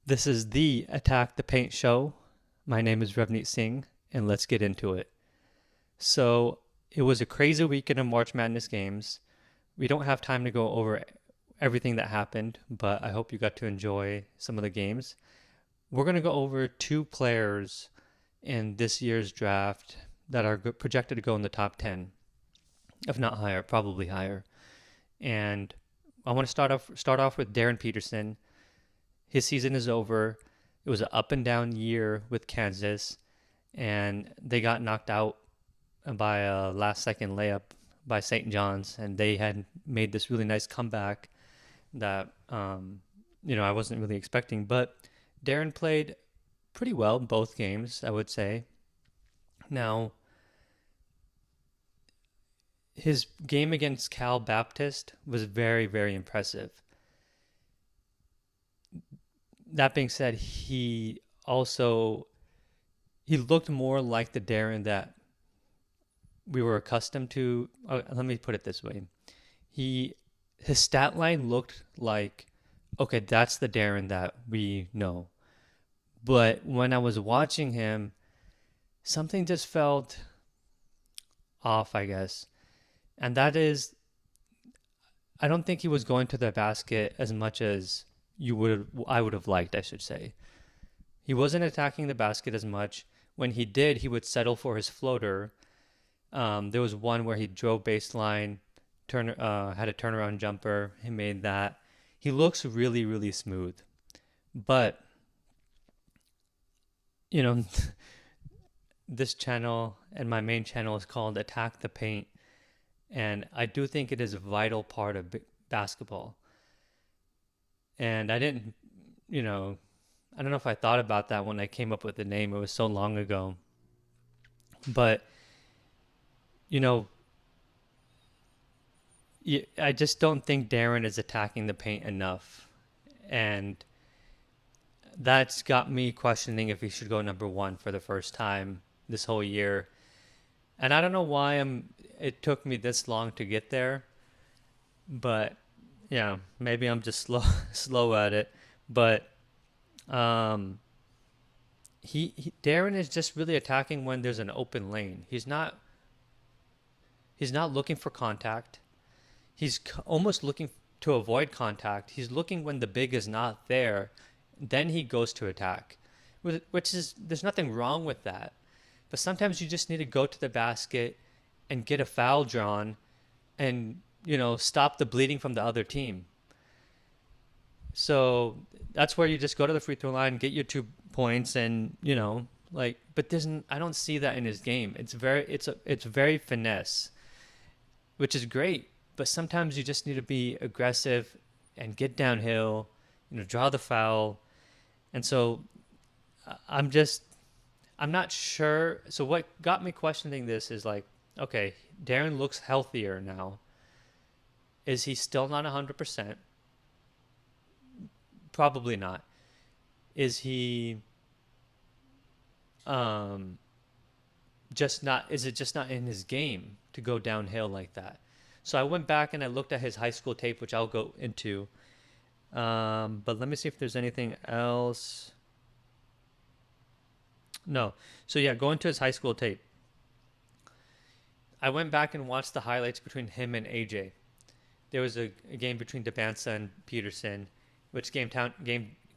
This is the Attack the Paint show. My name is Revneet Singh, and let's get into it. So, it was a crazy weekend of March Madness games. We don't have time to go over everything that happened, but I hope you got to enjoy some of the games. We're going to go over two players in this year's draft that are projected to go in the top 10, if not higher, probably higher. And I want to start off with Darryn Peterson. His season is over. It was an up and down year with Kansas, and they got knocked out by a last second layup by St. John's, and they had made this really nice comeback that I wasn't really expecting. But Darryn played pretty well both games, I would say. Now, his game against Cal Baptist was very, very impressive. That being said, he looked more like the Darryn that we were accustomed to. Let me put it this way: he his stat line looked like, okay, that's the Darryn that we know. But when I was watching him, something just felt off, I guess, and that is, I don't think he was going to the basket as much as I would have liked, I should say. He wasn't attacking the basket as much. When he did, he would settle for his floater. There was one where he drove baseline, had a turnaround jumper. He made that. He looks really, really smooth. But, you know, this channel and my main channel is called Attack the Paint. And I do think it is a vital part of basketball. And I don't know if I thought about that when I came up with the name. It was so long ago. But, you know, I just don't think Darryn is attacking the paint enough. And that's got me questioning if he should go number one for the first time this whole year. And I don't know why it took me this long to get there. But yeah, maybe I'm just slow at it. But um, Darryn is just really attacking when there's an open lane. He's not looking for contact. He's almost looking to avoid contact. He's looking when the big is not there. Then he goes to attack, which is, there's nothing wrong with that. But sometimes you just need to go to the basket and get a foul drawn and, stop the bleeding from the other team. So that's where you just go to the free throw line, get your 2 points, and But I don't see that in his game. It's very finesse, which is great. But sometimes you just need to be aggressive and get downhill, draw the foul, and so I'm just I'm not sure. So what got me questioning this is like, okay, Darryn looks healthier now. Is he still not 100%? Probably not. Is he um just not is it just not in his game to go downhill like that? So I went back and I looked at his high school tape, which I'll go into. But let me see if there's anything else. No. So yeah, going to his high school tape. I went back and watched the highlights between him and AJ. There was a game between Debansa and Peterson, which game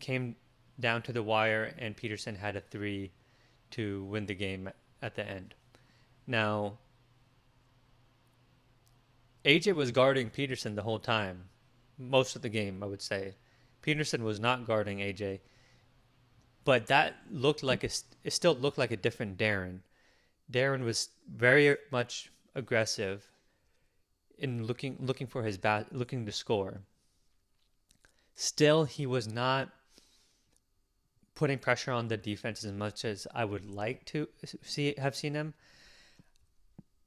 came down to the wire, and Peterson had a three to win the game at the end. Now, AJ was guarding Peterson the whole time, most of the game, I would say. Peterson was not guarding AJ, but that looked like it still looked like a different Darryn. Darryn was very much aggressive in looking for his looking to score. Still, he was not putting pressure on the defense as much as I would like to have seen him.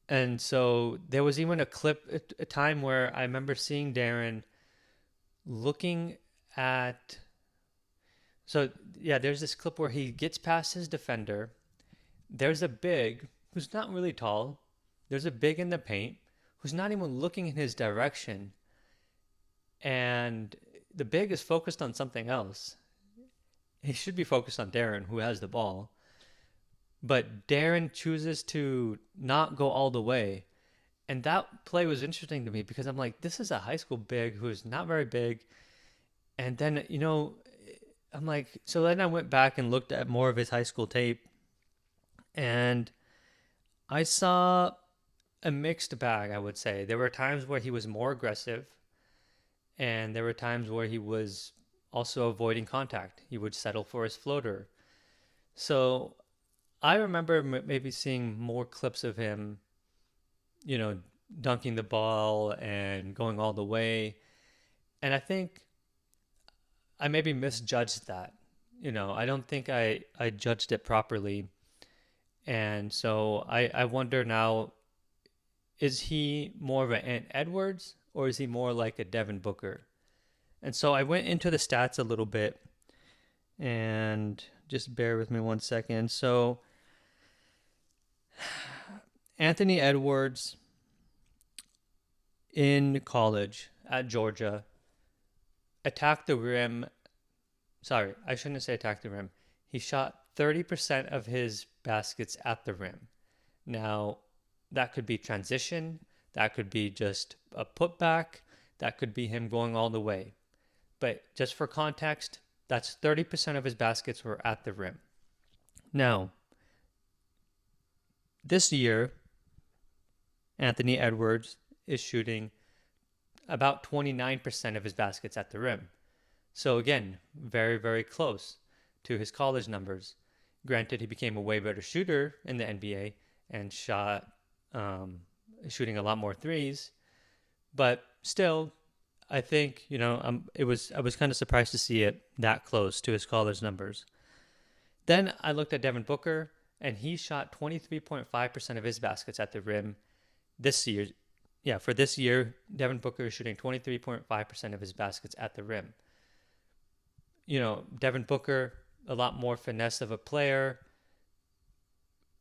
And so there was even a time where I remember seeing Darryn looking at. So yeah, there's this clip where he gets past his defender. There's a big who's not really tall. There's a big in the paint who's not even looking in his direction. And the big is focused on something else. he should be focused on Darryn, who has the ball. But Darryn chooses to not go all the way. And that play was interesting to me because I'm like, this is a high school big who's not very big. And then, I'm like, so then I went back and looked at more of his high school tape, and I saw a mixed bag, I would say. There were times where he was more aggressive, and there were times where he was also avoiding contact. He would settle for his floater. So I remember maybe seeing more clips of him, you know, dunking the ball and going all the way. And I think I maybe misjudged that. I don't think I judged it properly. And so I wonder now, is he more of an Ant Edwards or is he more like a Devin Booker? And so I went into the stats a little bit, and just bear with me 1 second. So Anthony Edwards in college at Georgia attacked the rim. Sorry, I shouldn't say attacked the rim. He shot 30% of his baskets at the rim. Now, that could be transition. That could be just a putback. That could be him going all the way. But just for context, that's 30% of his baskets were at the rim. Now, this year, Anthony Edwards is shooting about 29% of his baskets at the rim. So again, very, very close to his college numbers. Granted, he became a way better shooter in the NBA and shooting a lot more threes, but still, I think I was kind of surprised to see it that close to his college numbers. Then I looked at Devin Booker, and he shot 23.5% of his baskets at the rim this year. Yeah, for this year, Devin Booker is shooting 23.5% of his baskets at the rim. Devin Booker, a lot more finesse of a player,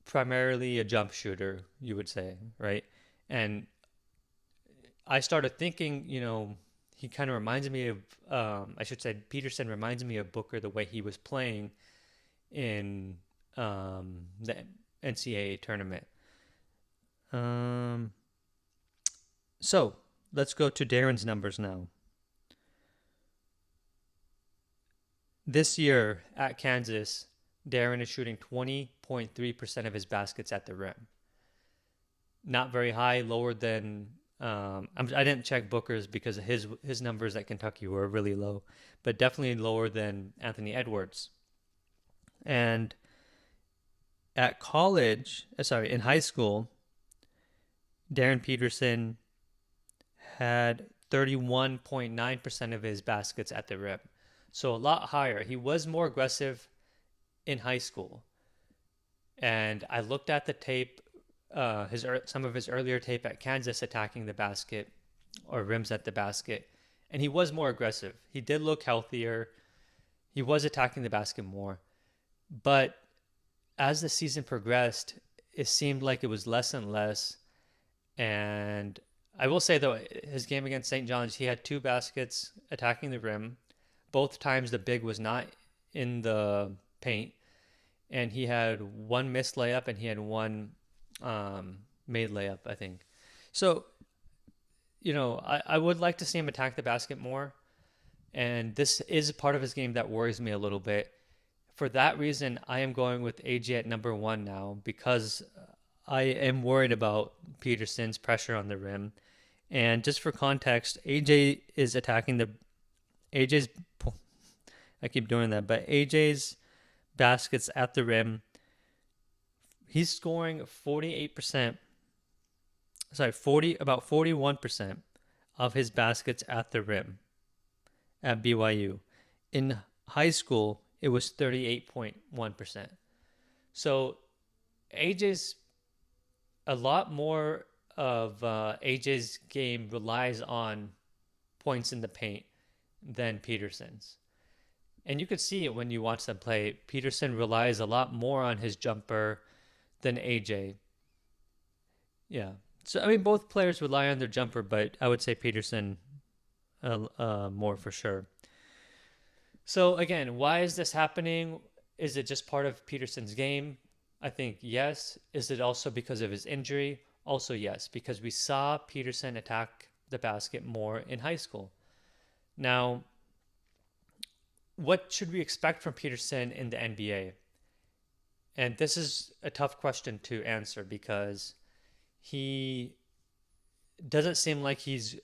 primarily a jump shooter, you would say, right? And I started thinking, he kind of reminds me of, Peterson reminds me of Booker the way he was playing in the NCAA tournament. So let's go to Darryn's numbers now. This year at Kansas, Darryn is shooting 20.3% of his baskets at the rim. Not very high, lower than I didn't check Booker's because his numbers at Kentucky were really low, but definitely lower than Anthony Edwards. And at in high school, Darryn Peterson had 31.9% of his baskets at the rim. So a lot higher. He was more aggressive in high school. And I looked at the tape, some of his earlier tape at Kansas attacking the basket or rims at the basket, and he was more aggressive. He did look healthier. He was attacking the basket more. But as the season progressed, it seemed like it was less and less. And I will say, though, his game against St. John's, he had 2 baskets attacking the rim. Both times the big was not in the paint. And he had 1 missed layup and he had 1 made layup, I think. So, I would like to see him attack the basket more. And this is part of his game that worries me a little bit. For that reason, I am going with AJ at number 1 now because I am worried about Peterson's pressure on the rim. And just for context, AJ is attacking I keep doing that, but AJ's baskets at the rim, he's scoring about 41% of his baskets at the rim at BYU. In high school, it was 38.1%. So a lot more of AJ's game relies on points in the paint than Peterson's. And you could see it when you watch them play. Peterson relies a lot more on his jumper than AJ. Yeah. So, both players rely on their jumper, but I would say Peterson more for sure. So again, why is this happening? Is it just part of Peterson's game? I think yes. Is it also because of his injury? Also yes, because we saw Peterson attack the basket more in high school. Now, what should we expect from Peterson in the NBA? And this is a tough question to answer because he doesn't seem like he's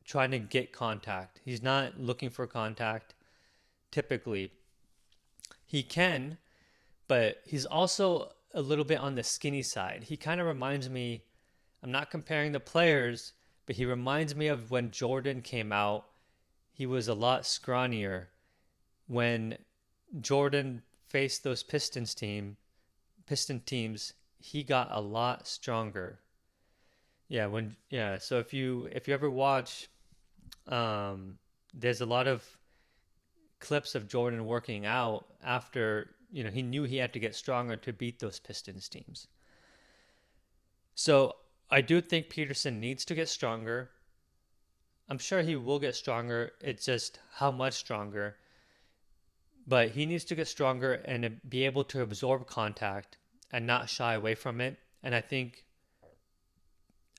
trying to get contact. He's not looking for contact typically. He can, but he's also a little bit on the skinny side. He kind of reminds me, I'm not comparing the players, but he reminds me of when Jordan came out. He was a lot scrawnier. When Jordan faced those Piston teams, he got a lot stronger. So if you ever watch, there's a lot of clips of Jordan working out after he knew he had to get stronger to beat those Pistons teams. So I do think Peterson needs to get stronger. I'm sure he will get stronger. It's just how much stronger. But he needs to get stronger and be able to absorb contact and not shy away from it. And I think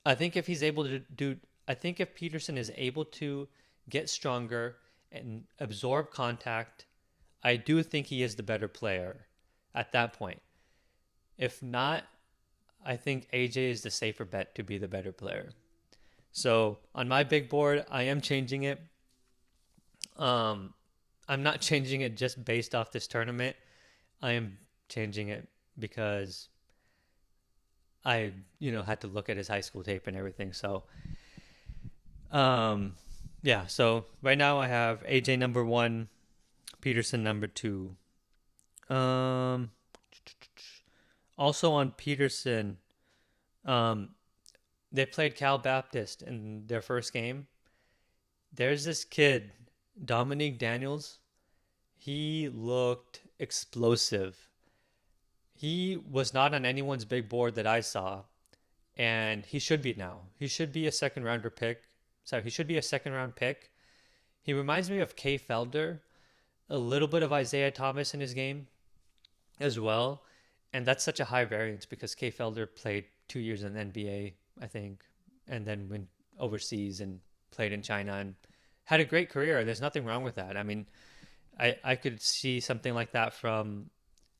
if he's able to I think if Peterson is able to get stronger and absorb contact, I do think he is the better player at that point. If not, I think AJ is the safer bet to be the better player. So on my big board, I am changing it. I'm not changing it just based off this tournament. I am changing it because I, had to look at his high school tape and everything. So, yeah. So right now I have AJ number 1, Peterson number 2. Also on Peterson, they played Cal Baptist in their first game. There's this kid, Dominique Daniels. He looked explosive. He was not on anyone's big board that I saw, and he should be now. He should be a second rounder pick. So he should be a second round pick. He reminds me of Kay Felder, a little bit of Isaiah Thomas in his game as well. And that's such a high variance because Kay Felder played 2 years in the NBA, I think, and then went overseas and played in China and had a great career. There's nothing wrong with that. I mean, I could see something like that from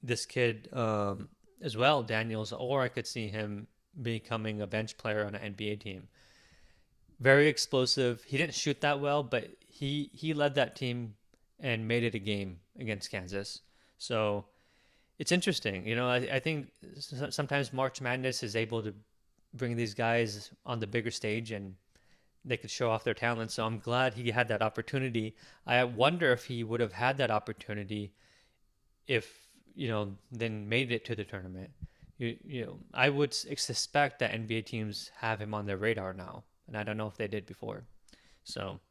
this kid as well, Daniels, or I could see him becoming a bench player on an NBA team. Very explosive. He didn't shoot that well, but he led that team and made it a game against Kansas. So it's interesting. I think sometimes March Madness is able to bring these guys on the bigger stage and they could show off their talent. So I'm glad he had that opportunity. I wonder if he would have had that opportunity if, then made it to the tournament. I would suspect that NBA teams have him on their radar now, and I don't know if they did before. So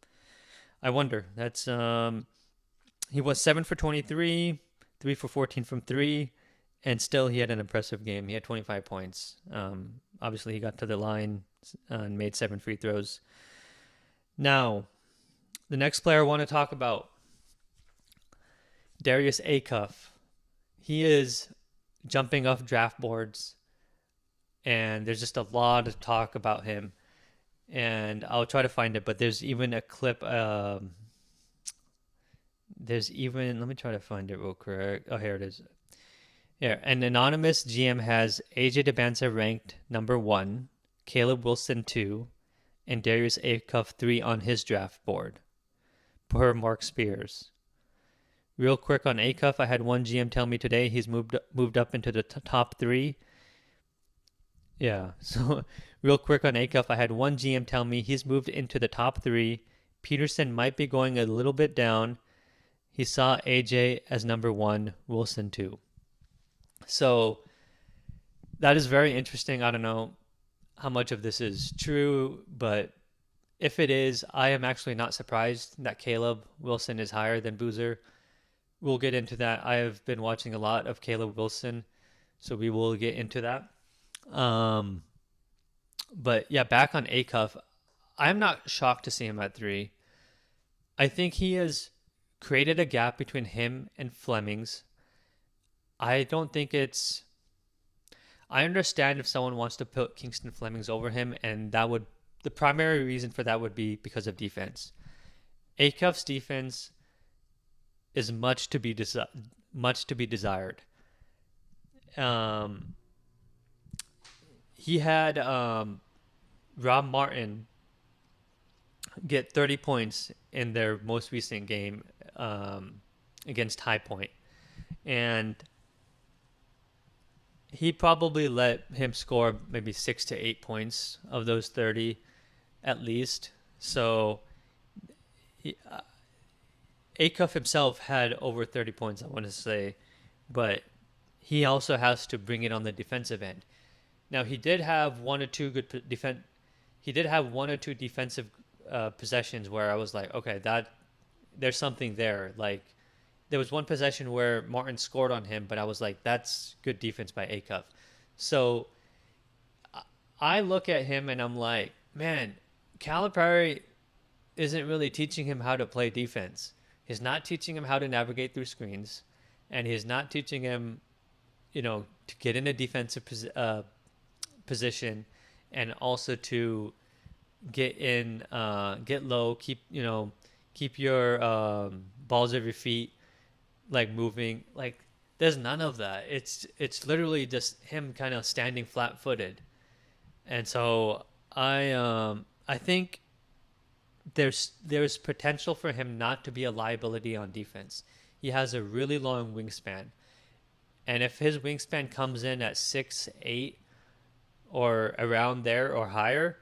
I wonder. That's he was 7 for 23, 3 for 14 from 3, and still he had an impressive game. He had 25 points. Obviously, he got to the line and made 7 free throws. Now, the next player I want to talk about, Darius Acuff. He is jumping off draft boards, and there's just a lot of talk about him. And I'll try to find it, but there's even a clip. Let me try to find it real quick. Oh, here it is. Here, an anonymous GM has AJ DeBanza ranked number 1, Caleb Wilson 2, and Darius Acuff 3 on his draft board, per Mark Spears. Real quick on Acuff, I had one GM tell me today he's moved up into the top 3. Yeah, so real quick on Acuff, I had one GM tell me he's moved into the top 3. Peterson might be going a little bit down. He saw AJ as number 1, Wilson 2. So that is very interesting. I don't know how much of this is true, but if it is, I am actually not surprised that Caleb Wilson is higher than Boozer. We'll get into that. I have been watching a lot of Caleb Wilson, so we will get into that. But yeah, back on Acuff, I'm not shocked to see him at 3. I think he is created a gap between him and Flemings. I don't think it's. I understand if someone wants to put Kingston Flemings over him, and that would the primary reason for that would be because of defense. Acuff's defense is much to be desired. Um, he had Rob Martin get 30 points in their most recent game against High Point, and he probably let him score maybe 6 to 8 points of those 30 at least. So Acuff himself had over 30 points, I want to say, but he also has to bring it on the defensive end. Now he did have one or two good defense. He did have one or two defensive possessions where I was like, okay, that there's something there. Like there was one possession where Martin scored on him, but I was like, that's good defense by Acuff. So I look at him and I'm like, man, Calipari isn't really teaching him how to play defense. He's not teaching him how to navigate through screens, and he's not teaching him, to get in a defensive position, and also to get low, keep your balls of your feet like moving. Like there's none of that. It's literally just him kind of standing flat-footed, and so I think there's potential for him not to be a liability on defense. He has a really long wingspan, and if his wingspan comes in at 6'8" or around there or higher,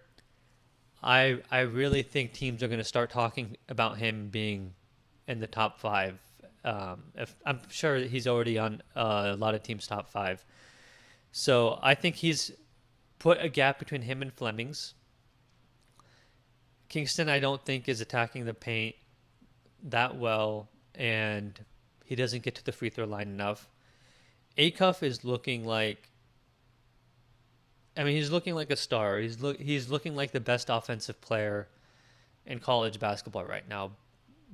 I really think teams are going to start talking about him being in the top 5. If I'm sure he's already on a lot of teams' top 5. So I think he's put a gap between him and Flemings. Kingston, I don't think, is attacking the paint that well, and he doesn't get to the free throw line enough. Acuff is looking like, he's looking like a star. He's looking like the best offensive player in college basketball right now,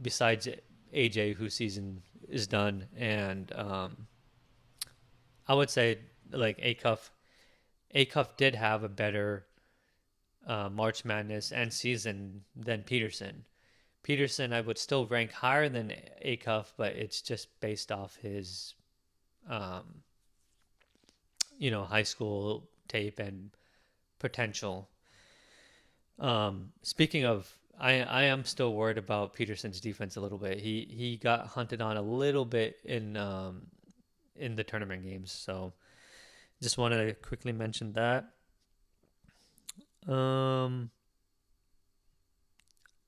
besides AJ, whose season is done. And I would say like Acuff did have a better March Madness and season than Peterson. Peterson I would still rank higher than Acuff, but it's just based off his high school tape and potential. Speaking of, I am still worried about Peterson's defense a little bit. He got hunted on a little bit in the tournament games, so just wanted to quickly mention that.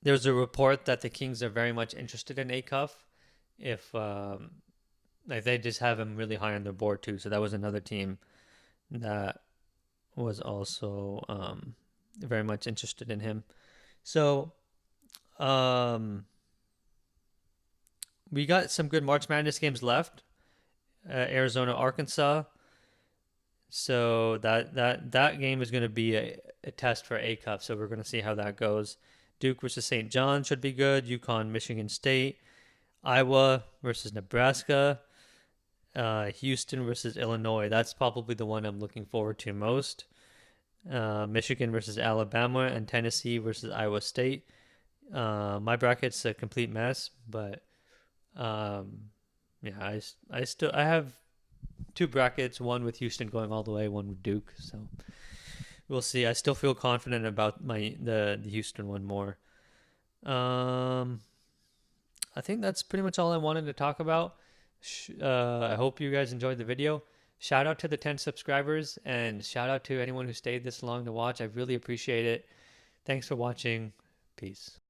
There's a report that the Kings are very much interested in Acuff. If like they just have him really high on their board too. So that was another team that was also very much interested in him. So we got some good March Madness games left. Arizona, Arkansas. So that game is going to be a test for Acuff. So we're going to see how that goes. Duke versus St. John should be good. UConn, Michigan State. Iowa versus Nebraska. Houston versus Illinois. That's probably the one I'm looking forward to most. Michigan versus Alabama, and Tennessee versus Iowa State. My bracket's a complete mess, but I have 2 brackets, one with Houston going all the way, one with Duke. So we'll see. I still feel confident about the Houston one more. I think that's pretty much all I wanted to talk about. I hope you guys enjoyed the video. Shout out to the 10 subscribers, and shout out to anyone who stayed this long to watch. I really appreciate it. Thanks for watching. Peace.